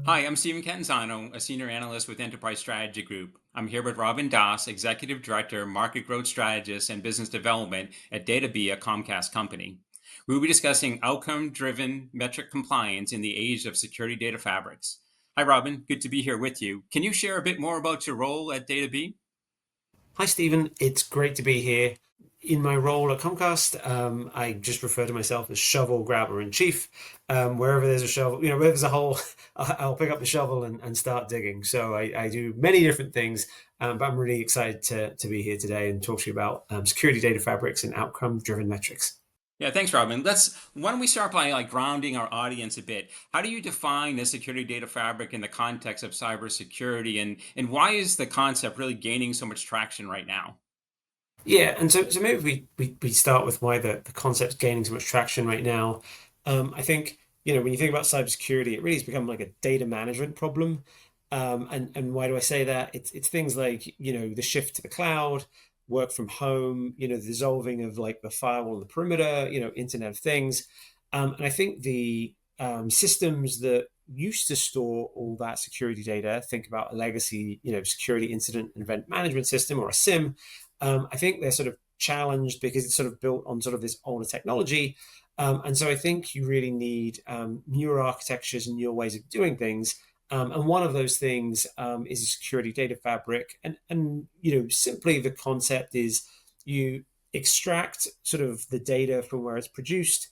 Hi, I'm Stephen Catanzano, a senior analyst with Enterprise Strategy Group. I'm here with Robin Das, Executive Director, Market Growth Strategist, and Business Development at DataBee, a Comcast company. We'll be discussing outcome-driven metric compliance in the age of security data fabrics. Hi, Robin. Good to be here with you. Can you share a bit more about your role at DataBee? Hi, Stephen. It's great to be here. In my role at Comcast, I just refer to myself as shovel grabber in chief. Wherever there's a shovel, wherever there's a hole, I'll pick up the shovel and start digging. So I do many different things, but I'm really excited to be here today and talk to you about security data fabrics and outcome-driven metrics. Yeah, thanks, Robin. Why don't we start by grounding our audience a bit? How do you define the security data fabric in the context of cybersecurity, and why is the concept really gaining so much traction right now? Yeah, and so maybe we start with why the concept's gaining so much traction right now. I think, when you think about cybersecurity, it really has become like a data management problem. And why do I say that? It's things like, the shift to the cloud, work from home, the dissolving of like the firewall and the perimeter, Internet of Things. And I think the systems that used to store all that security data, think about a legacy, security incident and event management system or a SIM. I think they're sort of challenged because it's sort of built on sort of this older technology. And so I think you really need newer architectures and newer ways of doing things. And one of those things is a security data fabric. And simply the concept is you extract sort of the data from where it's produced,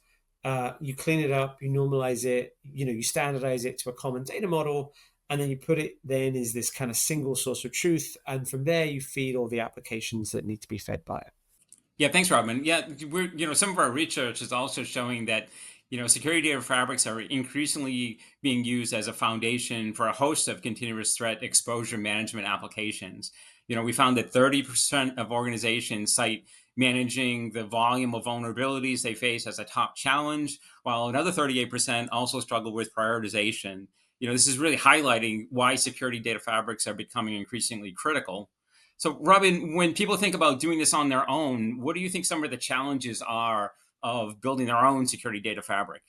you clean it up, you normalize it, you standardize it to a common data model, and then you put it then is this kind of single source of truth, and from there you feed all the applications that need to be fed by it. Yeah, thanks, Robin. Yeah, some of our research is also showing that, security data fabrics are increasingly being used as a foundation for a host of continuous threat exposure management applications. We found that 30% of organizations cite managing the volume of vulnerabilities they face as a top challenge, while another 38% also struggle with prioritization. This is really highlighting why security data fabrics are becoming increasingly critical. So, Robin, when people think about doing this on their own, what do you think some of the challenges are of building their own security data fabric?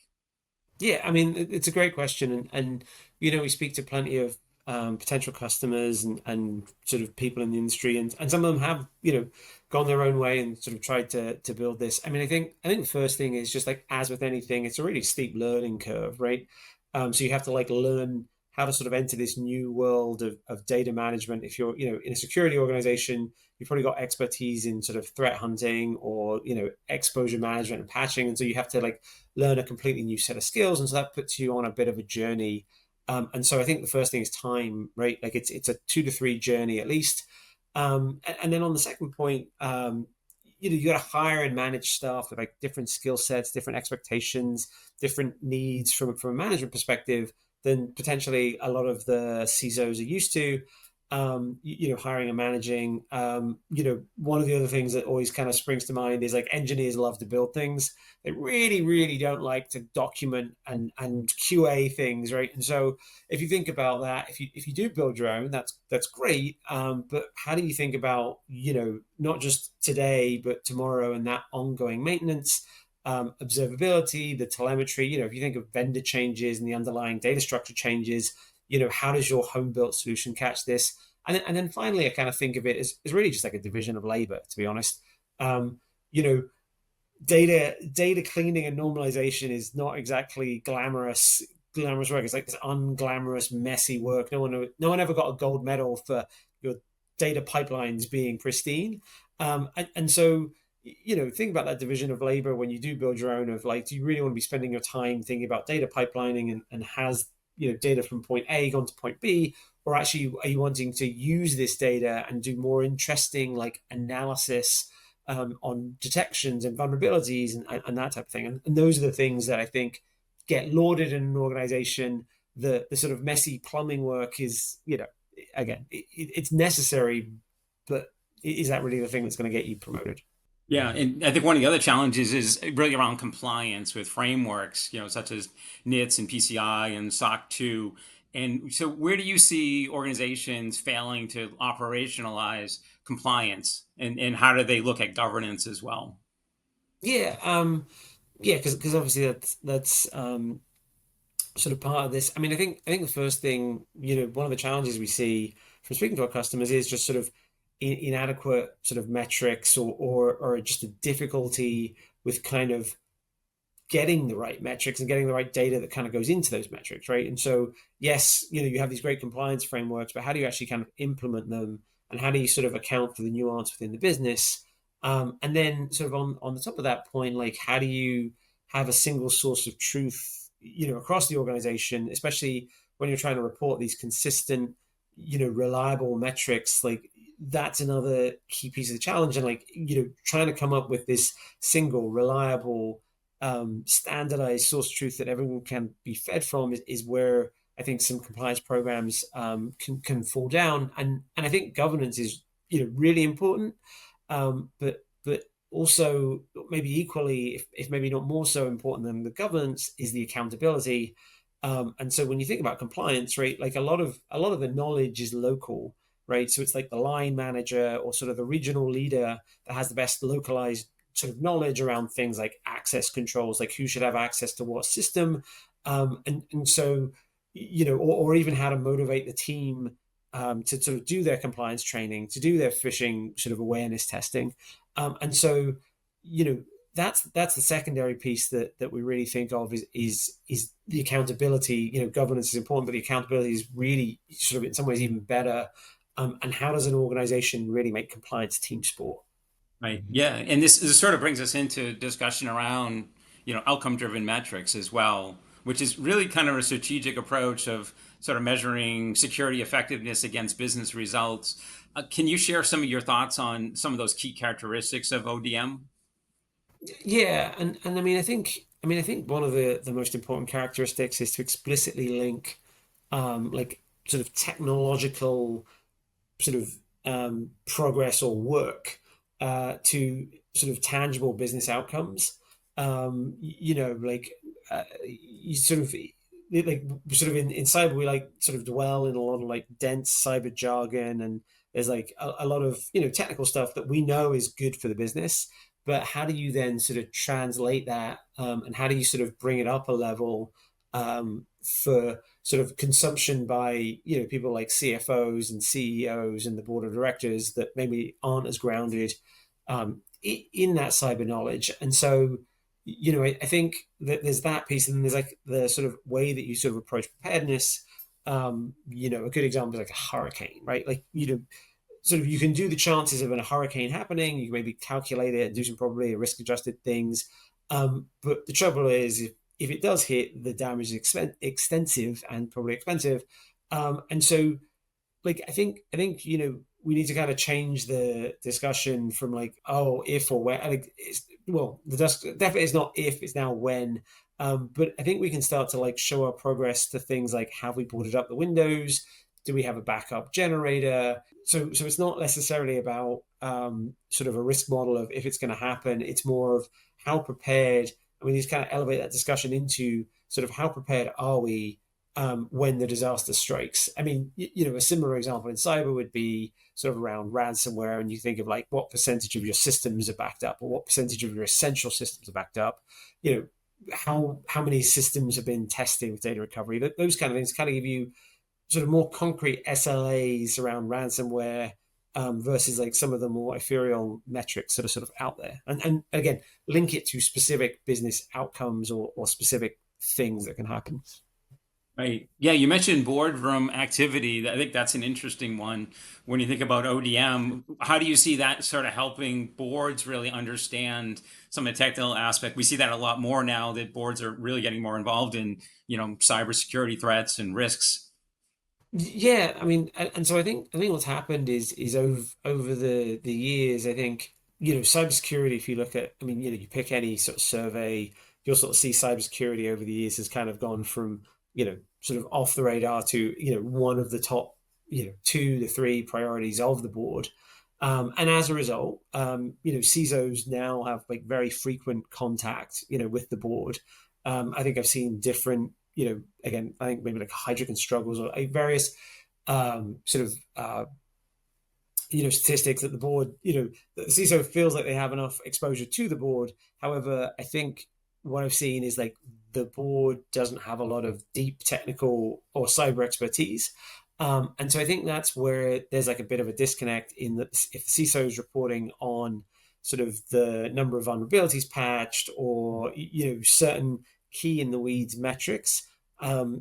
Yeah, I mean, it's a great question, and we speak to plenty of potential customers and sort of people in the industry, and some of them have gone their own way and sort of tried to build this. I mean, I think the first thing is just like as with anything, it's a really steep learning curve, right? So you have to like learn how to sort of enter this new world of data management. If you're in a security organization, you've probably got expertise in sort of threat hunting or exposure management and patching, and so you have to like learn a completely new set of skills, and so that puts you on a bit of a journey. And so I think the first thing is time, right? Like it's a 2 to 3 journey at least. And then on the second point, you got to hire and manage staff with like different skill sets, different expectations, different needs from a management perspective than potentially a lot of the CISOs are used to. Hiring and managing. One of the other things that always kind of springs to mind is like engineers love to build things. They really, really don't like to document and QA things, right? And so if you think about that, if you do build your own, that's great. But how do you think about not just today but tomorrow and that ongoing maintenance? Observability, the telemetry, if you think of vendor changes and the underlying data structure changes, how does your home built solution catch this? And then finally, I kind of think of it as really just like a division of labor, to be honest. Um, you know, data cleaning and normalization is not exactly glamorous work. It's like this unglamorous, messy work. No one ever got a gold medal for your data pipelines being pristine. And so think about that division of labor when you do build your own. Of like, do you really want to be spending your time thinking about data pipelining and has data from point A gone to point B, or actually are you wanting to use this data and do more interesting like analysis on detections and vulnerabilities and that type of thing? And those are the things that I think get lauded in an organization. The sort of messy plumbing work is, again, it's necessary, but is that really the thing that's going to get you promoted? Yeah, and I think one of the other challenges is really around compliance with frameworks, such as NITS and PCI and SOC 2. And so, where do you see organizations failing to operationalize compliance, and how do they look at governance as well? Yeah, yeah, because obviously that's sort of part of this. I mean, I think the first thing, one of the challenges we see from speaking to our customers is just sort of inadequate sort of metrics, or just a difficulty with kind of getting the right metrics and getting the right data that kind of goes into those metrics, right? And so, yes, you have these great compliance frameworks, but how do you actually kind of implement them, and how do you sort of account for the nuance within the business? And then, sort of on the top of that point, like how do you have a single source of truth, across the organization, especially when you're trying to report these consistent, reliable metrics, like that's another key piece of the challenge. And like, trying to come up with this single reliable, standardized source of truth that everyone can be fed from is where I think some compliance programs can fall down. And I think governance is really important, but also maybe equally, if maybe not more so important than the governance, is the accountability. And so when you think about compliance, right, like a lot of the knowledge is local, right? So it's like the line manager or sort of the regional leader that has the best localized sort of knowledge around things like access controls, like who should have access to what system, and so or even how to motivate the team to sort of do their compliance training, to do their phishing sort of awareness testing, and so you know that's the secondary piece that we really think of is the accountability. Governance is important, but the accountability is really sort of in some ways even better. And how does an organization really make compliance team sport? Right. Yeah. And this sort of brings us into discussion around, outcome driven metrics as well, which is really kind of a strategic approach of sort of measuring security effectiveness against business results. Can you share some of your thoughts on some of those key characteristics of ODM? Yeah, and I think one of the most important characteristics is to explicitly link, like sort of technological sort of progress or work, to sort of tangible business outcomes. Like you sort of like sort of in cyber, we like sort of dwell in a lot of like dense cyber jargon, and there's like a lot of technical stuff that we know is good for the business, but how do you then sort of translate that, and how do you sort of bring it up a level, for sort of consumption by people like CFOs and CEOs and the board of directors that maybe aren't as grounded, in that cyber knowledge. And so I think that there's that piece, and then there's like the sort of way that you sort of approach preparedness. A good example is like a hurricane, right? Like sort of you can do the chances of a hurricane happening. You can maybe calculate it and do some probably risk adjusted things. But the trouble is, if it does hit, the damage is extensive and probably expensive. And so, like, I think we need to kind of change the discussion from like, oh, if or when. Like, well, the definitely is not if, it's now when. But I think we can start to like show our progress to things like, have we boarded up the windows? Do we have a backup generator? So it's not necessarily about sort of a risk model of if it's going to happen. It's more of how prepared. I mean, you just kind of elevate that discussion into sort of how prepared are we, when the disaster strikes. I mean, a similar example in cyber would be sort of around ransomware, and you think of like what percentage of your systems are backed up, or what percentage of your essential systems are backed up. You know, how many systems have been tested with data recovery. Those kind of things kind of give you sort of more concrete SLAs around ransomware, versus like some of the more ethereal metrics that are sort of out there. And again, link it to specific business outcomes, or specific things that can happen. Right. Yeah, you mentioned boardroom activity. I think that's an interesting one. When you think about ODM, how do you see that sort of helping boards really understand some of the technical aspect? We see that a lot more now that boards are really getting more involved in, cybersecurity threats and risks. Yeah, I mean, and so I think what's happened is over the years, I think cybersecurity. If you look at, I mean, you pick any sort of survey, you'll sort of see cybersecurity over the years has kind of gone from sort of off the radar to one of the top 2 to 3 priorities of the board. And as a result, CISOs now have like very frequent contact with the board. I think I've seen different, again, I think maybe like hydrogen struggles, or like various sort of statistics that the board, the CISO feels like they have enough exposure to the board. However, I think what I've seen is like the board doesn't have a lot of deep technical or cyber expertise. And so I think that's where there's like a bit of a disconnect in that if the CISO is reporting on sort of the number of vulnerabilities patched or certain key in the weeds metrics,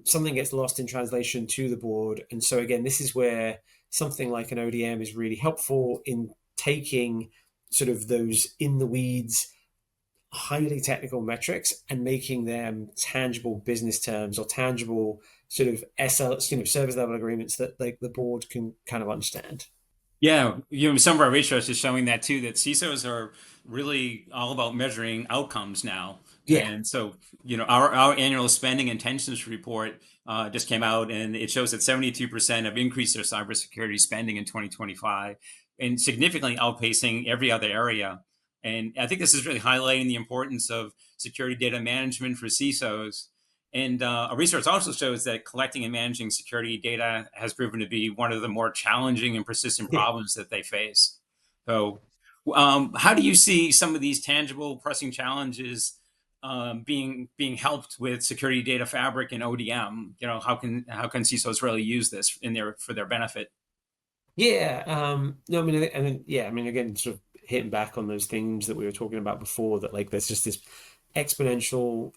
something gets lost in translation to the board. And so again, this is where something like an ODM is really helpful in taking sort of those in the weeds highly technical metrics and making them tangible business terms or tangible sort of service level agreements that like the board can kind of understand. Yeah, some of our research is showing that too, that CISOs are really all about measuring outcomes now. Yeah. And so, our annual spending intentions report just came out, and it shows that 72% have increased their cybersecurity spending in 2025 and significantly outpacing every other area. And I think this is really highlighting the importance of security data management for CISOs. And our research also shows that collecting and managing security data has proven to be one of the more challenging and persistent Yeah. problems that they face. So, how do you see some of these tangible, pressing challenges being helped with security data fabric and ODM? How can CISOs really use this in their for their benefit? Yeah. No, yeah, I mean, again, sort of hitting back on those things that we were talking about before, that like there's just this exponential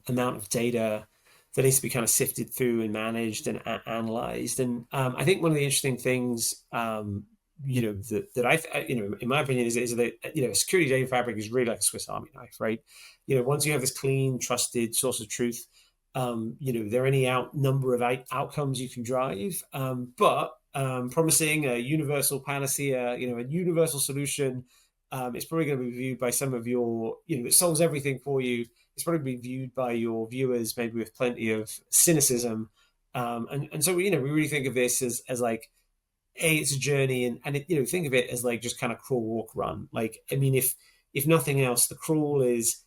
amount of data that needs to be kind of sifted through and managed and analyzed. And I think one of the interesting things, that in my opinion, is that a security data fabric is really like a Swiss Army knife, right? Once you have this clean, trusted source of truth, there are any number of outcomes you can drive, but promising a universal panacea, a universal solution, it's probably going to be viewed by some of your, it solves everything for you. It's probably be viewed by your viewers maybe with plenty of cynicism. And so, we really think of this as like, it's a journey, and think of it as like just kind of crawl, walk, run. Like, I mean, if nothing else, the crawl is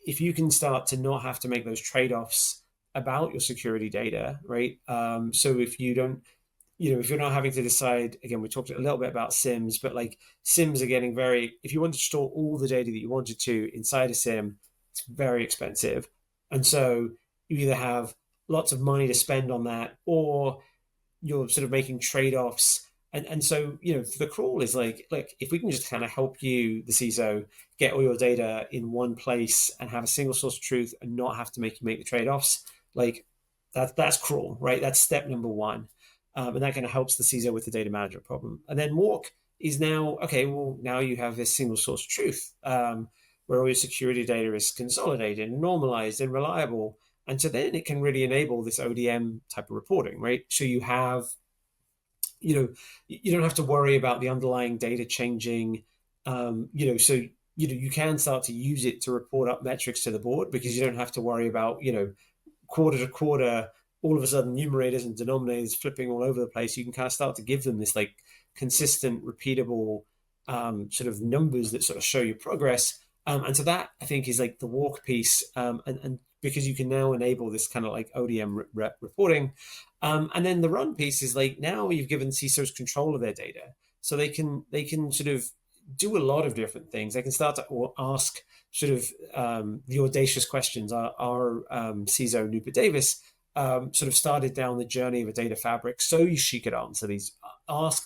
if you can start to not have to make those trade-offs about your security data, right? So if you don't, if you're not having to decide, again, we talked a little bit about SIMs, but like SIMs are getting if you want to store all the data that you wanted to inside a SIM, it's very expensive. And so you either have lots of money to spend on that, or you're sort of making trade-offs. And so, the crawl is like if we can just kind of help you, the CISO, get all your data in one place and have a single source of truth and not have to make you make the trade-offs, like that's crawl, right? That's step number one. And that kind of helps the CISO with the data management problem. And then walk is now, okay, well, now you have this single source of truth, where all your security data is consolidated and normalized and reliable. And so then it can really enable this ODM type of reporting, right? So you don't have to worry about the underlying data changing. So you can start to use it to report up metrics to the board, because you don't have to worry about quarter to quarter all of a sudden numerators and denominators flipping all over the place. You can kind of start to give them this like consistent, repeatable sort of numbers that sort of show your progress. And so that, I think, is like the walk piece, and because you can now enable this kind of like ODM reporting. And then the run piece is like, now you've given CISOs control of their data, so they can sort of do a lot of different things. They can start to ask sort of the audacious questions. Our CISO Nupert Davis sort of started down the journey of a data fabric so she could ask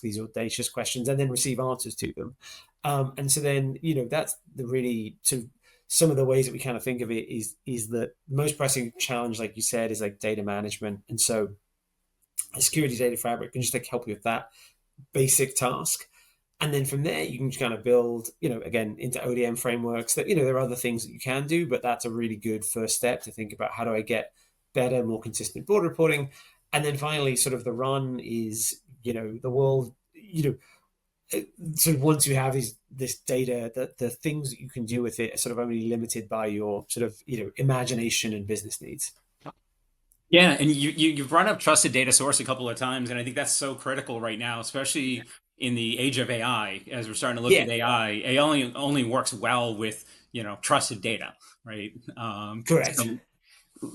these audacious questions and then receive answers to them. And so then, that's the really sort of some of the ways that we kind of think of it is the most pressing challenge, like you said, is like data management. And so a security data fabric can just like help you with that basic task. And then from there, you can just kind of build, again, into ODM frameworks that, there are other things that you can do, but that's a really good first step to think about how do I get better, more consistent board reporting. And then finally, sort of the run is, the world, sort of once you have this data, that the things that you can do with it are sort of only limited by your sort of, imagination and business needs. Yeah, and you've brought up trusted data source a couple of times, and I think that's so critical right now, especially in the age of AI. As we're starting to look Yeah, at AI, AI only works well with trusted data, right? correct. So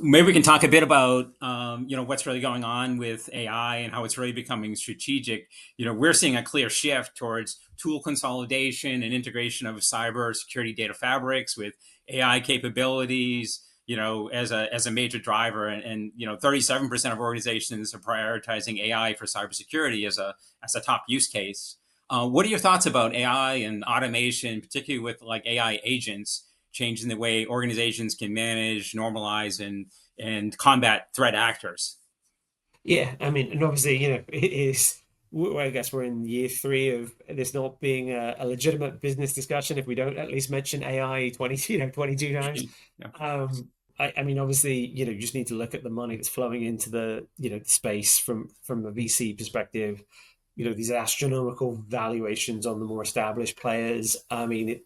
maybe we can talk a bit about what's really going on with AI and how it's really becoming strategic. We're seeing a clear shift towards tool consolidation and integration of cyber security data fabrics with AI capabilities. As a major driver, and 37% of organizations are prioritizing AI for cybersecurity as a top use case. What are your thoughts about AI and automation, particularly with like AI agents? Changing the way organizations can manage, normalize, and combat threat actors. Yeah, I mean, and obviously, it is. I guess we're in year three of this not being a legitimate business discussion if we don't at least mention AI 22 times. Yeah. Um, I mean, obviously, you just need to look at the money that's flowing into the space from a VC perspective. These astronomical valuations on the more established players. I mean,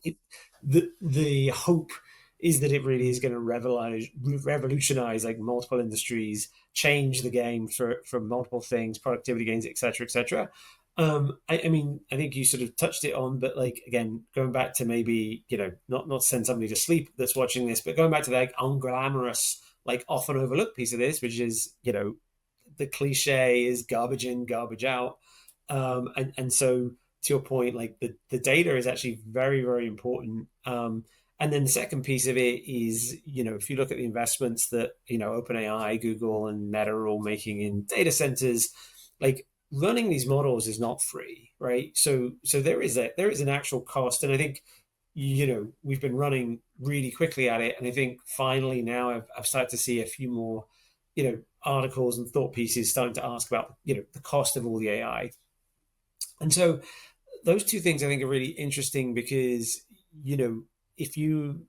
the hope is that it really is going to revolutionize like multiple industries, change the game for multiple things, productivity gains, et cetera, et cetera. I mean, I think you sort of touched it on, but like again, going back to maybe not send somebody to sleep that's watching this, but going back to the like unglamorous, like often overlooked piece of this, which is the cliche is garbage in, garbage out. And so to your point, like the data is actually very, very important. And then the second piece of it is, if you look at the investments that, OpenAI, Google, and Meta are all making in data centers, like running these models is not free, right? So there is an actual cost. And I think, we've been running really quickly at it. And I think finally now I've started to see a few more, articles and thought pieces starting to ask about, the cost of all the AI. And so those two things I think are really interesting because, if you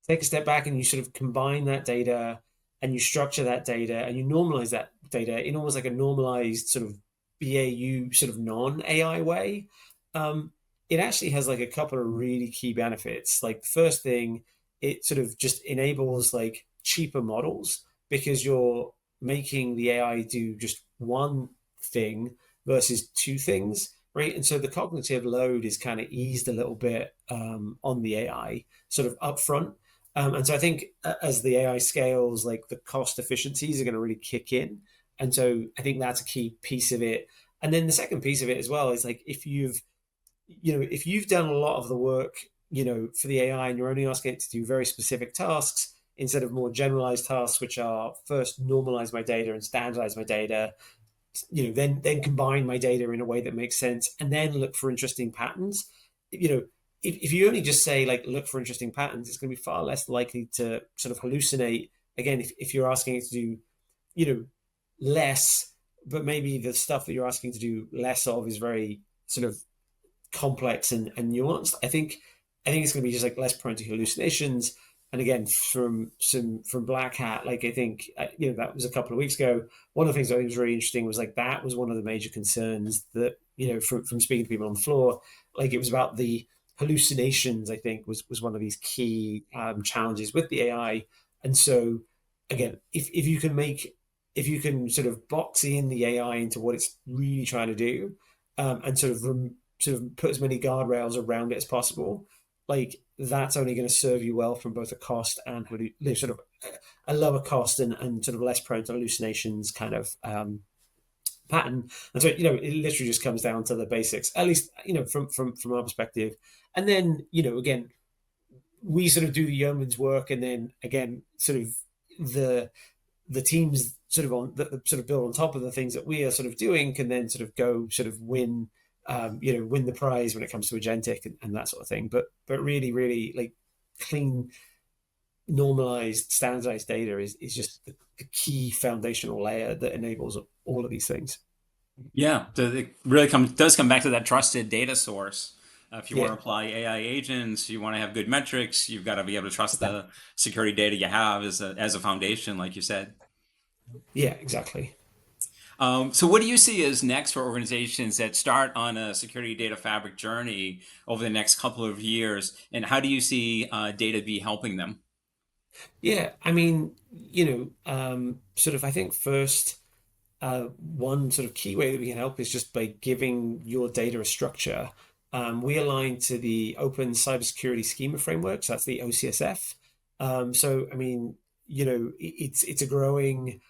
take a step back and you sort of combine that data and you structure that data and you normalize that data in almost like a normalized sort of BAU sort of non-AI way, it actually has like a couple of really key benefits. Like the first thing, it sort of just enables like cheaper models because you're making the AI do just one thing versus two things, right? And so the cognitive load is kind of eased a little bit on the AI sort of upfront. And so I think as the AI scales, like the cost efficiencies are going to really kick in. And so I think that's a key piece of it. And then the second piece of it as well is like if you've done a lot of the work, for the AI and you're only asking it to do very specific tasks instead of more generalized tasks, which are first normalize my data and standardize my data, then combine my data in a way that makes sense and then look for interesting patterns. If you only just say like look for interesting patterns, it's going to be far less likely to sort of hallucinate. Again, if you're asking it to do less, but maybe the stuff that you're asking to do less of is very sort of complex and nuanced. I think it's going to be just like less prone to hallucinations. And again, from Black Hat, like I think that was a couple of weeks ago. One of the things I think was really interesting was like that was one of the major concerns that from speaking to people on the floor, like it was about the hallucinations. I think was one of these key challenges with the AI. And so again, if you can sort of box in the AI into what it's really trying to do, and sort of put as many guardrails around it as possible, like that's only going to serve you well from both a cost and sort of a lower cost and sort of less prone to hallucinations kind of pattern. And so it literally just comes down to the basics, at least from our perspective. And then again, we sort of do the yeoman's work, and then again, sort of the teams sort of on that sort of build on top of the things that we are sort of doing can then sort of go sort of win the prize when it comes to agentic and that sort of thing. But really, really like clean, normalized, standardized data is just the key foundational layer that enables all of these things. Yeah, so it really does come back to that trusted data source. If you want Yeah, to apply AI agents, you want to have good metrics, you've got to be able to trust the security data you have as a foundation, like you said. yeah, exactly. So what do you see as next for organizations that start on a security data fabric journey over the next couple of years, and how do you see data be helping them? Yeah, I mean, sort of, I think first, one sort of key way that we can help is just by giving your data a structure. We align to the Open Cybersecurity Schema Framework, so that's the OCSF. So, I mean, it's a growing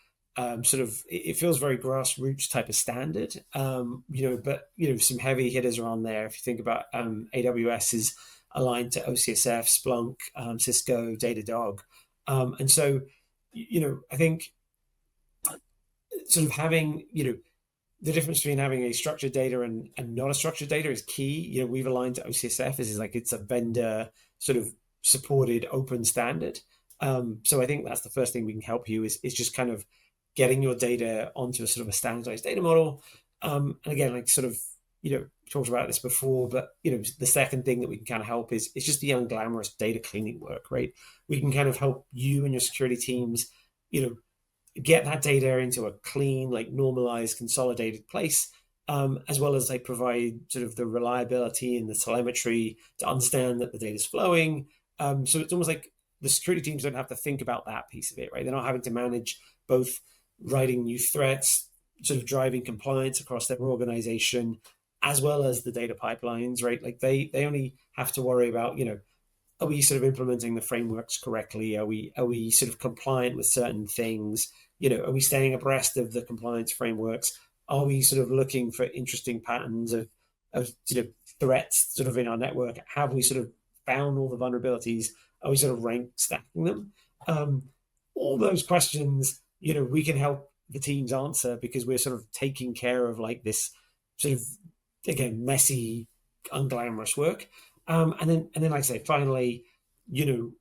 sort of, it feels very grassroots type of standard. But some heavy hitters are on there. If you think about AWS is aligned to OCSF, Splunk, Cisco, Datadog, and so I think sort of having the difference between having a structured data and not a structured data is key. We've aligned to OCSF. This is like, it's a vendor sort of supported open standard. So I think that's the first thing we can help you is just kind of getting your data onto a sort of a standardized data model. And again, like sort of, talked about this before, but the second thing that we can kind of help is just the unglamorous data cleaning work, right? We can kind of help you and your security teams, get that data into a clean, like normalized, consolidated place, as well as they provide sort of the reliability and the telemetry to understand that the data is flowing. So it's almost like the security teams don't have to think about that piece of it, right? They're not having to manage both writing new threats, sort of driving compliance across their organization, as well as the data pipelines, right? Like they only have to worry about, are we sort of implementing the frameworks correctly? Are we sort of compliant with certain things? Are we staying abreast of the compliance frameworks? Are we sort of looking for interesting patterns of threats sort of in our network? Have we sort of found all the vulnerabilities? Are we sort of rank stacking them? All those questions, we can help the teams answer because we're sort of taking care of like this sort of, again, messy, unglamorous work. And then, like I say, finally,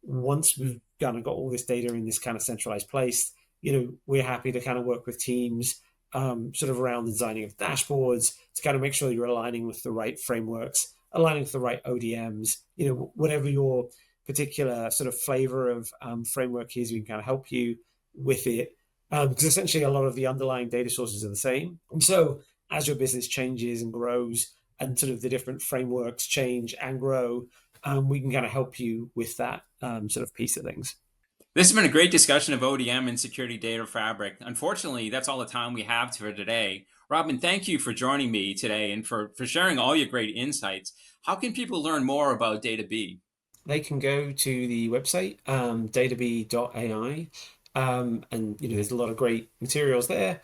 once we've kind of got all this data in this kind of centralized place, we're happy to kind of work with teams sort of around the designing of dashboards to kind of make sure you're aligning with the right frameworks, aligning with the right ODMs, whatever your particular sort of flavor of framework is, we can kind of help you with it. Because essentially a lot of the underlying data sources are the same. And so as your business changes and grows, and sort of the different frameworks change and grow, we can kind of help you with that sort of piece of things. This has been a great discussion of ODM and security data fabric. Unfortunately, that's all the time we have for today. Robin, thank you for joining me today and for sharing all your great insights. How can people learn more about Data B? They can go to the website, datab.ai, and there's a lot of great materials there.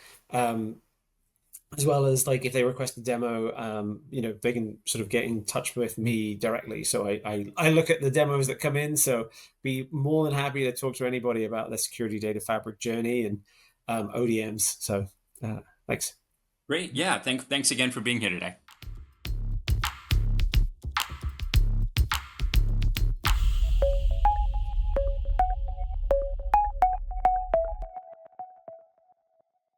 As well as like if they request a demo, they can sort of get in touch with me directly. So I look at the demos that come in. So be more than happy to talk to anybody about the security data fabric journey and ODMs. So thanks. Great. Yeah. Thanks again for being here today.